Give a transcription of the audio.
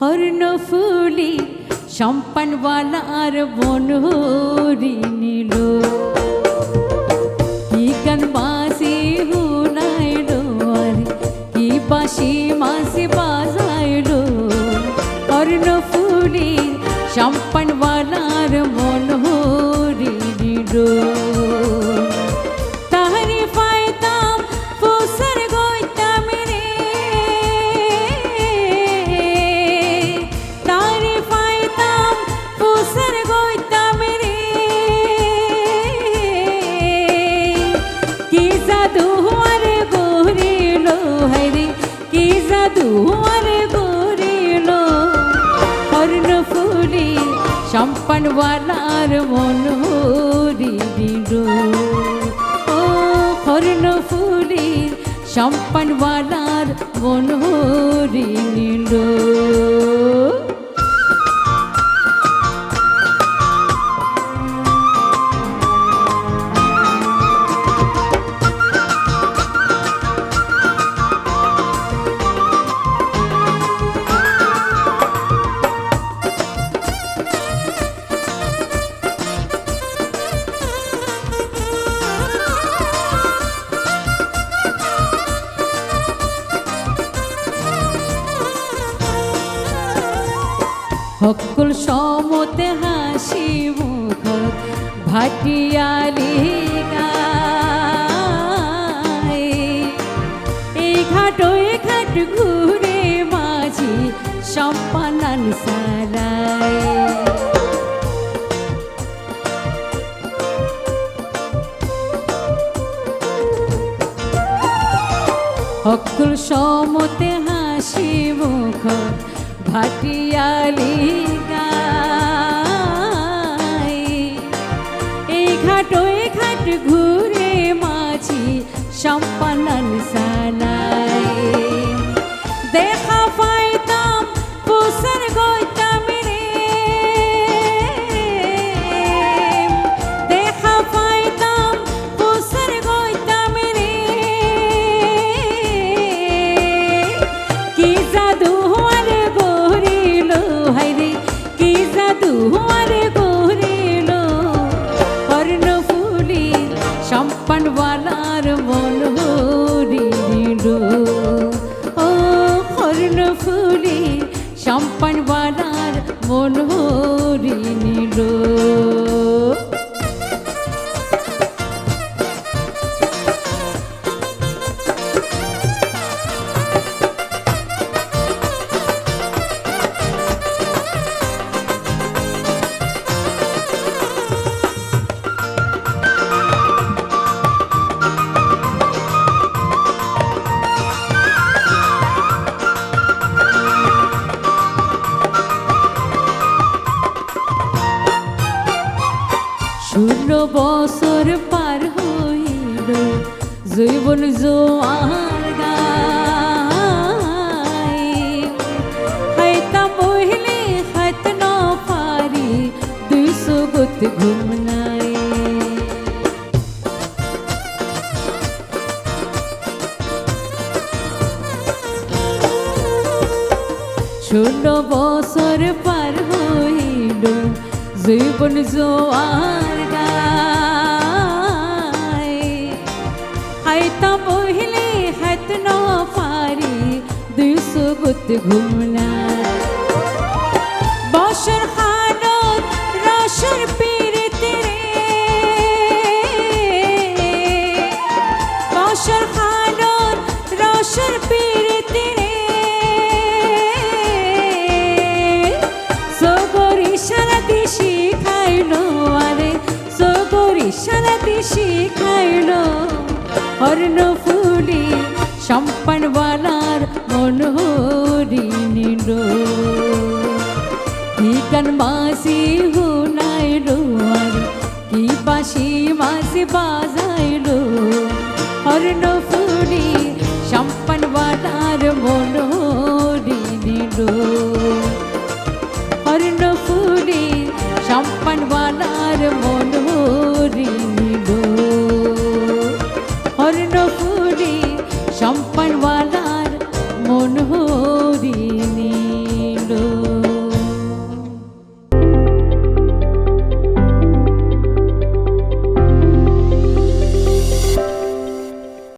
কর্ণফুলি সম্পানওয়ালার বনহরি নীল কি গান বাসি হুনাইলো আরে কি বাসি মাসি বাজাইলো কর্ণফুলি সম্পানওয়ালার বনহরি নীল সম্পানওয়ালার বনহরি নীল ও কর্ণফুলি সম্পানওয়ালার বনহরি নীল সকল সমতে হাসি মুখ ভাটিয়ালি গায় এই ঘাট ওই ঘাট ঘুরে মাঝি সম্পানান সারায় সকল সমতে হাসি মুখ ভাটিয়ালি গায় এই ঘাট ওই ঘাট ঘুরে মাঝি সম্পানান সানায় দেখা পাইতাম পুষার গইতাম রে দেখা পাইতাম পুষার গইতাম রে কি জাদু সম্পানওয়ালার বনহরি নীল ও কর্ণফুলি সম্পানওয়ালার বনহরি নীল ষোলো বছর পার হইল জীবন জোয়ার গায় খাইতাম বহিলে খাইত ন পারি 200 গত ঘুম নাই ষোলো বছর পার হইল জীবন জোয়ার খাইতাম বহিলে খাইত ন পারি 200 গত ঘুম নাই বছর খানত রসর পীড়িতে রে বছর খানত রসর পীড়িতে রে সগরি সারাতি শিখাইলো আরে সগরি সারাতি শিখাইলো কর্ণফুলি সম্পানওয়ালার বনহরি নীল কি গান বাসি হুনাইলো আরে কি বাসি মাসি বাজাইলো কর্ণফুলি সম্পানওয়ালার বনহরি